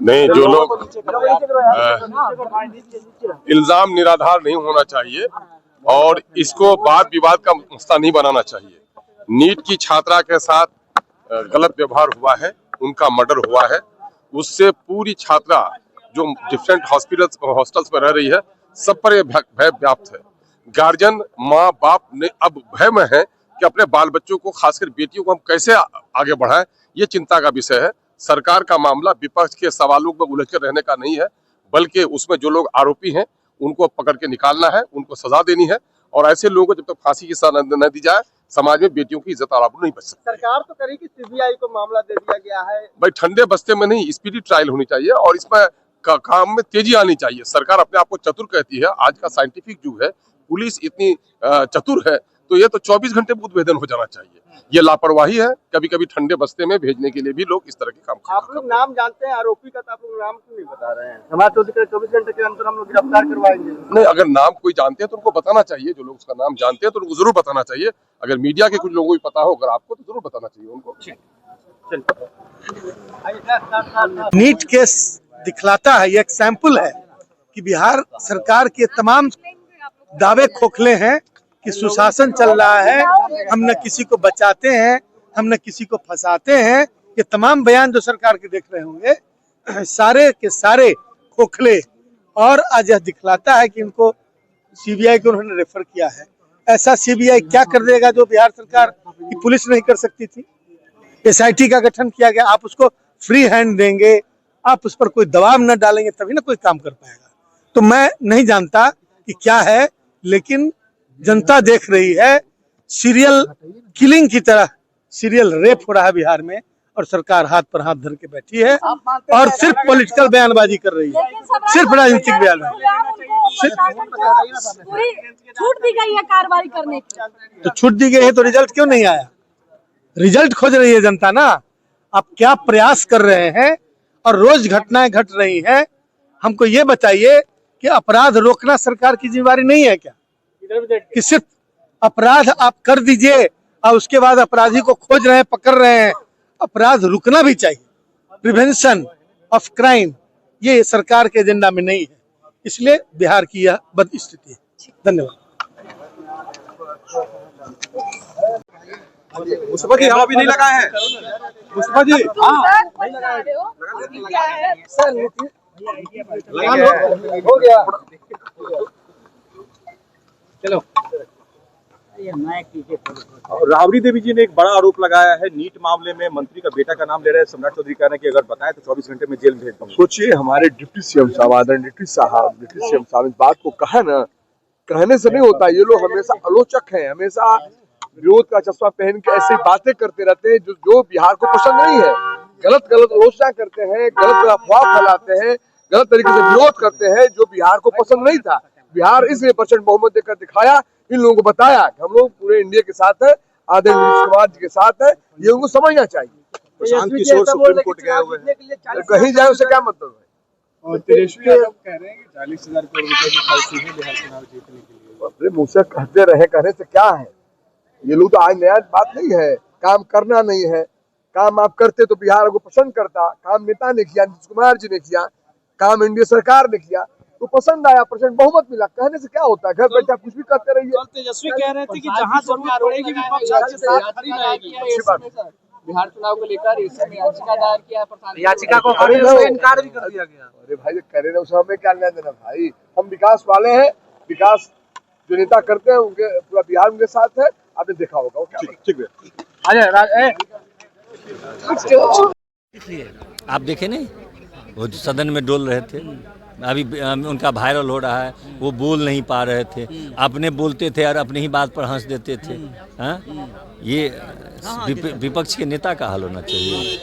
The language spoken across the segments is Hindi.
नहीं, जो लोग इल्जाम निराधार नहीं होना चाहिए और इसको वाद विवाद का मसला नहीं बनाना चाहिए। नीट की छात्रा के साथ गलत व्यवहार हुआ है, उनका मर्डर हुआ है, उससे पूरी छात्रा जो डिफरेंट हॉस्टल्स में रह रही है, सब पर यह भय व्याप्त है। गार्जियन माँ बाप ने अब भय में है कि अपने बाल बच्चों को, खासकर बेटियों को हम कैसे आगे बढ़ाएं, ये चिंता का विषय है। सरकार का मामला विपक्ष के सवालों में उलझ कर रहने का नहीं है, बल्कि उसमें जो लोग आरोपी हैं उनको पकड़ के निकालना है, उनको सजा देनी है और ऐसे लोगों को जब तक फांसी की सजा न दी जाए, समाज में बेटियों की इज्जत और आबरू नहीं बच सकती। सरकार तो करेगी, सीबीआई को मामला दे दिया गया है। भाई ठंडे बस्ते में नहीं, स्पीडी ट्रायल होनी चाहिए और इसमें काम में तेजी आनी चाहिए। सरकार अपने आप को चतुर कहती है, आज का साइंटिफिक युग है, पुलिस इतनी चतुर है, तो ये तो 24 घंटे उद्भेदन हो जाना चाहिए। ये लापरवाही है, कभी कभी ठंडे बस्ते में भेजने के लिए भी लोग इस तरह के काम करते हैं। आप लोग नाम जानते हैं आरोपी का, तो आप लोग नाम क्यों नहीं बता रहे हैं? समाज 24 घंटे के अंदर हम लोग गिरफ्तार करवाएंगे। नहीं, अगर नाम कोई जानते हैं तो उनको बताना चाहिए। जो लोग उसका नाम जानते हैं तो उनको जरूर बताना चाहिए। अगर मीडिया के कुछ लोगों को पता हो, अगर आपको, तो जरूर बताना चाहिए उनको। नीट केस दिखलाता है, ये एक सैंपल है कि बिहार सरकार के तमाम दावे खोखले हैं कि सुशासन चल रहा है, हम न किसी को बचाते हैं, हम न किसी को फंसाते हैं। ये तमाम बयान जो सरकार के देख रहे होंगे, सारे के सारे खोखले, और आज यह दिखलाता है कि इनको सीबीआई को उन्होंने रेफर किया है। ऐसा सीबीआई क्या कर देगा जो बिहार सरकार की पुलिस नहीं कर सकती थी। एसआईटी का गठन किया गया, आप उसको फ्री हैंड देंगे, आप उस पर कोई दबाव न डालेंगे तभी ना कोई काम कर पाएगा। तो मैं नहीं जानता कि क्या है, लेकिन जनता देख रही है सीरियल किलिंग की तरह सीरियल रेप हो रहा है बिहार में, और सरकार हाथ पर हाथ धर के बैठी है और सिर्फ पॉलिटिकल बयानबाजी कर रही है, सिर्फ राजनीतिक बयानबाजी। छूट दी गई है कार्रवाई करने की, तो छूट दी गई है तो रिजल्ट क्यों नहीं आया? रिजल्ट खोज रही है जनता ना। आप क्या प्रयास कर रहे हैं और रोज घटनाएं घट रही हैं। हमको ये बताइए कि अपराध रोकना सरकार की जिम्मेदारी नहीं है क्या? कि सिर्फ अपराध आप कर दीजिए और उसके बाद अपराधी को खोज रहे हैं, पकड़ रहे हैं। अपराध रुकना भी चाहिए, प्रिवेंशन ऑफ क्राइम, ये सरकार के एजेंडा में नहीं है। इसलिए बिहार की यह बद स्थिति है। धन्यवाद। मुस्तफा जी, आप भी नहीं लगाए हैं? मुस्तफा जी, हो गया। चलो। राबड़ी देवी जी ने एक बड़ा आरोप लगाया है नीट मामले में, मंत्री का बेटा का नाम ले रहे हैं। सम्राट चौधरी कह रहे हैं कि अगर बताए तो 24 घंटे में जेल भेज दूंगा। सोचिए, हमारे डिप्टी सीएम साहब, आदरणीय डिप्टी साहब इस बात को कहा ना, कहने से नहीं होता। ये लोग हमेशा आलोचक हैं, हमेशा विरोध का चश्मा पहन के ऐसी बातें करते रहते हैं जो बिहार को पसंद नहीं है। गलत आलोचना करते हैं, गलत अफवाह फैलाते हैं, गलत तरीके से विरोध करते हैं, जो बिहार को पसंद नहीं था। बिहार इसलिए % बहुमत देकर दिखाया, इन लोगों को बताया कि हम लोग पूरे इंडिया के साथ है, आदरणीय नीतीश कुमार जी के साथ है। ये उनको समझना चाहिए। प्रशांत किशोर सुप्रीम कोर्ट गए हुए हैं, कहीं जाए उससे क्या मतलब है? और तेजस्वी यादव कह रहे हैं कि 40,000 करोड़ रुपए की खर्ची है बिहार चुनाव जीतने के लिए। अपने मुँह से कहते रहे, कहने से क्या है? ये लोग तो आज नया बात नहीं है, काम करना नहीं है। काम आप करते तो बिहार को पसंद करता। काम नेता ने किया, नीतीश कुमार जी ने किया, काम एनडीए सरकार ने किया, तो पसंद आया, % बहुमत मिला। कहने से क्या होता है? घर बैठे कुछ भी करते रहिए। तेजस्वी कह रहे थे कि जहां जरूरत पड़ेगी विपक्ष आपके साथ खड़ी रहेगी। बिहार चुनाव को लेकर इस समय याचिका दायर किया है, याचिका को इनकार भी कर दिया गया। अरे भाई, करे ना, उसमें हमें क्या लेना देना भाई? हम विकास वाले हैं, विकास जो नेता करते हैं उनके पूरा बिहार उनके साथ है। आपने देखा होगा। ठीक है। आप देखे नहीं, वो सदन में डोल रहे थे, अभी उनका वायरल हो रहा है, वो बोल नहीं पा रहे थे, अपने बोलते थे और अपनी ही बात पर हंस देते थे। हाँ, ये विपक्ष के नेता का हाल होना चाहिए।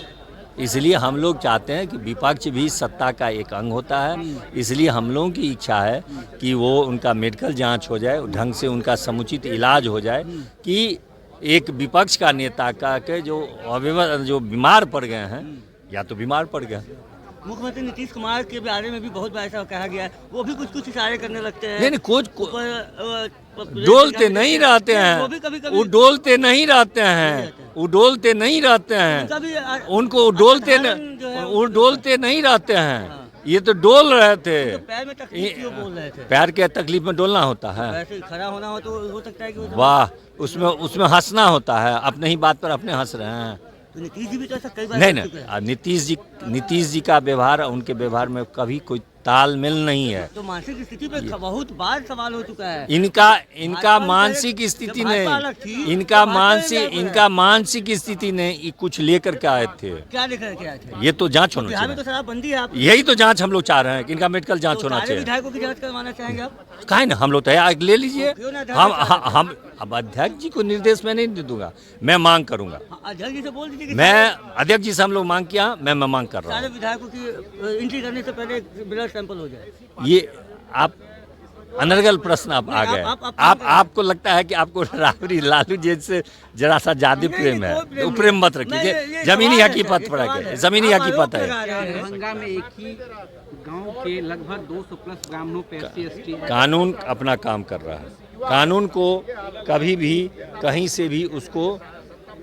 इसलिए हम लोग चाहते हैं कि विपक्ष भी सत्ता का एक अंग होता है। इसलिए हम लोगों की इच्छा है कि वो उनका मेडिकल जांच हो जाए, ढंग से उनका समुचित इलाज हो जाए, कि एक विपक्ष का नेता का के जो बीमार पड़ गए हैं, या तो बीमार पड़ गए। मुख्यमंत्री नीतीश कुमार के बारे में भी बहुत बार ऐसा कहा गया है, वो भी कुछ इशारे करने लगते हैं। नहीं, डोलते नहीं रहते वो भी हैं, कभी-कभी- वो डोलते नहीं रहते हैं, वो डोलते नहीं रहते हैं, भी उनको डोलते साधारण जो है वो डोलते नहीं रहते हैं। ये तो डोल रहे थे। पैर में तकलीफ थी, वो बोल रहे थे। पैर के तकलीफ में डोलना होता है। वैसे खड़ा होना हो तो हो सकता है कि वो वाह, उसमें हंसना होता है। अपने ही बात पर अपने हंस रहे हैं। तो नीतीश जी भी तो ऐसा कई बार नहीं कर चुके हैं। नहीं, नीतीश जी का व्यवहार, उनके व्यवहार में कभी कोई तालमेल नहीं है। तो मानसिक स्थिति पे बहुत बार सवाल हो चुका है। इनका भाजपा मानसिक जब स्थिति भाजपा अलग थी, नहीं, तो भाजपा अलग इनका मानसिक स्थिति ने कुछ लेकर के आए थे। क्या लेकर के आए थे? ये तो जांच होना बिहार में चाहिए। तो शराबबंदी है। आप यही तो जांच हम लोग चाह रहे हैं कि इनका मेडिकल जांच होना सारे चाहिए। विधायकों की जांच करवाना चाहेंगे आप? काहे ना, हम लोग तो है, ले लीजिए। क्यों ना अध्यक्ष हम अब अध्यक्ष जी को निर्देश मैं नहीं दे दूंगा, मैं मांग करूंगा। अध्यक्ष जी से बोल दीजिए कि मैं अध्यक्ष जी से हम लोग मांग किया, मैं मांग कर रहा सारे हूँ। विधायकों की एंट्री करने से पहले ब्लड सैंपल हो जाए। ये आप अनर्गल प्रश्न आप आ नहीं, गए। आप आपको लगता है कि आपको राबड़ी लालू जी से जरा सा ज्यादा प्रेम है, तो प्रेम मत रखिए। ये जमीनी सवाल है, हकीकत ये पर सवाल है, है। जमीनी आप हकीकत आरोप है। लगा रहे हैं। दरभंगा में एक ही गांव के लगभग 200 प्लस ब्राह्मणों पे SC ST कानून अपना काम कर रहा है। कानून को कभी भी कहीं से भी उसको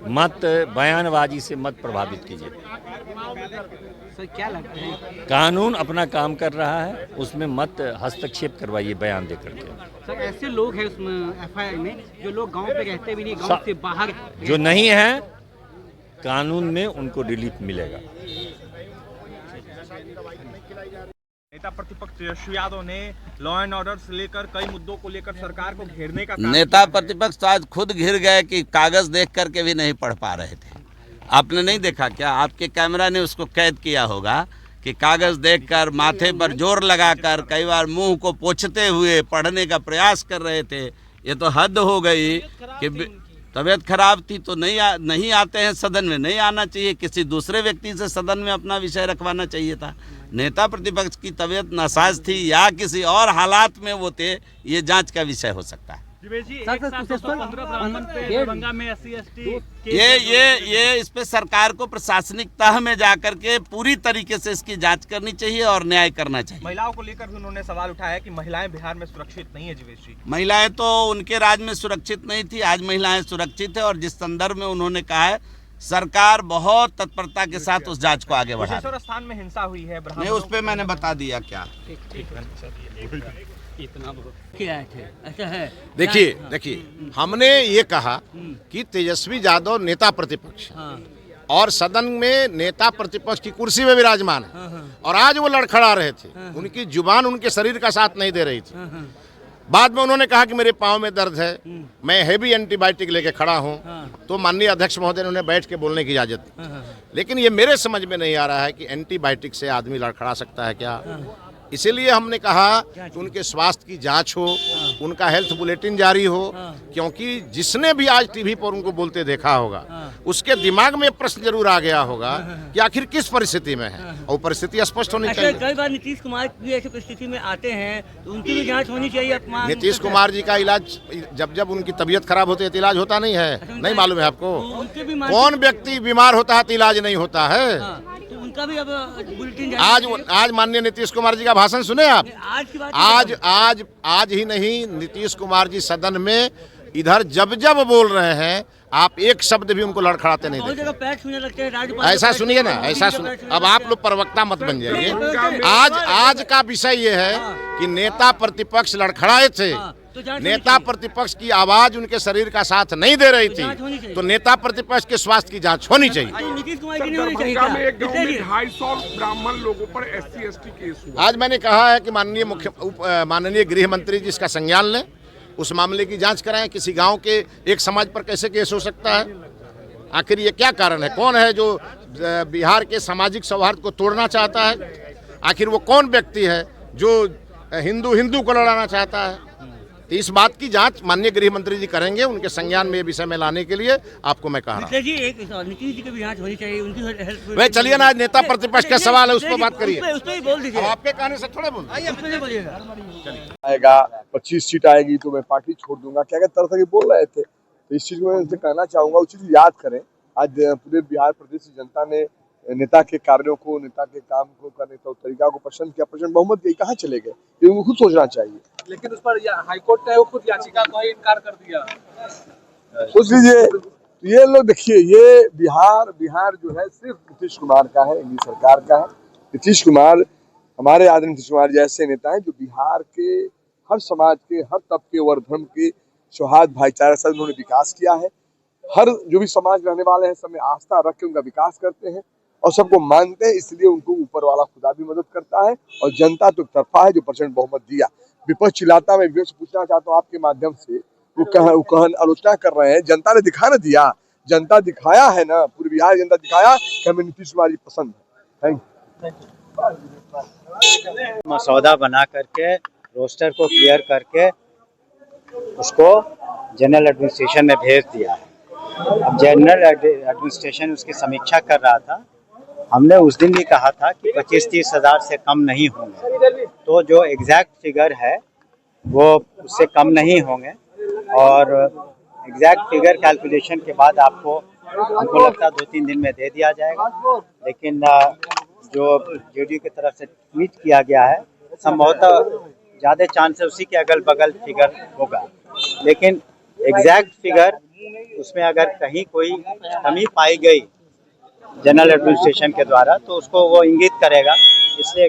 मत बयानबाजी से मत प्रभावित कीजिए। सर क्या लगता है? कानून अपना काम कर रहा है, उसमें मत हस्तक्षेप करवाइए बयान दे करके। सर ऐसे लोग हैं उसमें FIR में जो लोग गांव पे रहते भी नहीं, गांव से बाहर जो नहीं है, कानून में उनको रिलीफ मिलेगा। नेता प्रतिपक्ष तेजस्वी यादव ने लॉ एंड ऑर्डर से लेकर कई मुद्दों को लेकर सरकार को घेरने का काम नेता प्रतिपक्ष तो आज खुद घिर गए कि कागज देख करके भी नहीं पढ़ पा रहे थे। आपने नहीं देखा क्या? आपके कैमरा ने उसको कैद किया होगा कि कागज देखकर माथे पर जोर लगाकर कई बार मुंह को पोंछते हुए पढ़ने का प्रयास कर रहे थे। ये तो हद हो गई कि तबीयत खराब थी तो नहीं आते हैं सदन में, नहीं आना चाहिए, किसी दूसरे व्यक्ति से सदन में अपना विषय रखवाना चाहिए था। नेता प्रतिपक्ष की तबीयत नासाज थी या किसी और हालात में वो थे, ये जांच का विषय हो सकता है। ये इस पे सरकार को प्रशासनिक तह में जाकर के पूरी तरीके से इसकी जांच करनी चाहिए और न्याय करना चाहिए। महिलाओं को लेकर भी उन्होंने सवाल उठाया कि महिलाएं बिहार में सुरक्षित नहीं है। जीवेश जी, महिलाएं तो उनके राज्य में सुरक्षित नहीं थी, आज महिलाएं सुरक्षित है। और जिस संदर्भ में उन्होंने कहा है, सरकार बहुत तत्परता के साथ उस जांच को आगे बढ़ा रही है। स्थान में हिंसा हुई है, नहीं, उस पे मैंने बता दिया क्या। क्या थे? ऐसा है? देखिए हमने ये कहा कि तेजस्वी यादव नेता प्रतिपक्ष और सदन में नेता प्रतिपक्ष की कुर्सी में विराजमान है, और आज वो लड़खड़ा रहे थे। उनकी जुबान उनके शरीर का साथ नहीं दे रही थी। बाद में उन्होंने कहा कि मेरे पाँव में दर्द है, मैं हेवी एंटीबायोटिक लेके खड़ा हूँ, तो माननीय अध्यक्ष महोदय ने उन्हें बैठ के बोलने की इजाज़त दी। लेकिन ये मेरे समझ में नहीं आ रहा है कि एंटीबायोटिक से आदमी लड़खड़ा सकता है क्या। इसीलिए हमने कहा कि उनके स्वास्थ्य की जांच हो, उनका हेल्थ बुलेटिन जारी हो, क्योंकि जिसने भी आज टीवी पर उनको बोलते देखा होगा, उसके दिमाग में प्रश्न जरूर आ गया होगा कि आखिर किस परिस्थिति में है, और परिस्थिति स्पष्ट होनी चाहिए। कई बार नीतीश कुमार भी ऐसी परिस्थिति में आते हैं तो उनकी भी जांच होनी चाहिए। नीतीश कुमार जी का इलाज जब उनकी तबीयत खराब होती है तो इलाज होता नहीं है, नहीं मालूम है आपको? कौन व्यक्ति बीमार होता है तो इलाज नहीं होता है? उनका भी अब बुलेटिन आज माननीय नीतीश कुमार जी का भाषण सुने आप? आज की बात आज ही नहीं, नीतीश कुमार जी सदन में इधर जब बोल रहे हैं, आप एक शब्द भी उनको लड़खड़ाते नहीं देखे। पैर छूने लगते हैं। ऐसा सुनिए ना, ऐसा सुनिए। अब आप लोग प्रवक्ता मत बन जाइए। आज का विषय ये है कि नेता प्रतिपक्ष लड़खड़ाए थे, नेता प्रतिपक्ष की आवाज उनके शरीर का साथ नहीं दे रही थी, तो नेता प्रतिपक्ष के स्वास्थ्य की जांच होनी चाहिए। नीतीश कुमार की नहीं होनी चाहिए। दरभंगा में एक गांव में 250 ब्राह्मण लोगों पर SC ST केस हुआ। आज मैंने कहा है कि माननीय गृह मंत्री जी इसका संज्ञान लें, उस मामले की जांच कराएं। किसी गांव के एक समाज पर कैसे केस हो सकता है? आखिर ये क्या कारण है? कौन है जो बिहार के सामाजिक सौहार्द को तोड़ना चाहता है? आखिर वो कौन व्यक्ति है जो हिंदू को लड़ाना चाहता है? तो इस बात की जांच माननीय गृह मंत्री जी करेंगे। उनके संज्ञान में विषय में लाने के लिए आपको मैं कह रहा हूँ। नीतीश जी की भी जांच होनी चाहिए, उनकी हेल्थ। वह चलिए ना, नेता प्रतिपक्ष का सवाल है, उस पर बात करिए। उस पर बोल दीजिए। आपके कहने से थोड़े बोल आएगा 25 सीट आएगी तो मैं पार्टी छोड़ दूंगा, क्या क्या तरह के बोल रहे थे। तो इस चीज को मैं उनसे कहना चाहूंगा, उस चीज याद करें। आज पूरे बिहार प्रदेश की जनता ने नेता के कार्यों को, नेता के काम को, करने का तरीका को पसंद किया, प्रचंड बहुमत गई। कहाँ चले गए, ये उनको खुद सोचना चाहिए। लेकिन उस पर हाईकोर्ट ने वो खुद याचिका का ही इनकार कर दिया। सोच लीजिए, तो ये लोग देखिए, ये बिहार जो है सिर्फ नीतीश कुमार का है, इनकी सरकार का है। नीतीश कुमार, हमारे आदरणीय नीतीश कुमार जैसे नेता हैं जो बिहार के हर समाज के, हर तबके और धर्म के सौहार्द भाईचारा से उन्होंने विकास किया है। हर जो भी समाज रहने वाले हैं सब में आस्था रख के उनका विकास करते हैं और सबको मानते हैं, इसलिए उनको ऊपर वाला खुदा भी मदद करता है और जनता तो तरफा है जो प्रचंड बहुमत दिया। विपक्ष चिल्लाता, मैं विपक्ष से पूछना चाहता हूँ आपके माध्यम से, वो कहन आलोचना कर रहे हैं, जनता ने दिखा ना दिया, जनता दिखाया है ना, पूरी बिहार जनता दिखाया कि हमें नीतीश कुमार जी पसंद है। Thank you. मसौदा बना करके रोस्टर को क्लियर करके उसको जनरल एडमिनिस्ट्रेशन में भेज दिया है। अब जनरल एडमिनिस्ट्रेशन उसकी समीक्षा कर रहा था। हमने उस दिन भी कहा था कि 25-30 हज़ार से कम नहीं होंगे, तो जो एग्जैक्ट फिगर है वो उससे कम नहीं होंगे और एग्जैक्ट फिगर कैलकुलेशन के बाद हमको लगता है 2-3 दिन में दे दिया जाएगा। लेकिन जो जेडीयू की तरफ से ट्वीट किया गया है, संभवतः ज़्यादा चांस है उसी के अगल बगल फिगर होगा, लेकिन एग्जैक्ट फिगर उसमें अगर कहीं कोई कमी पाई गई जनरल एडमिनिस्ट्रेशन के द्वारा तो उसको वो इंगित करेगा, इसलिए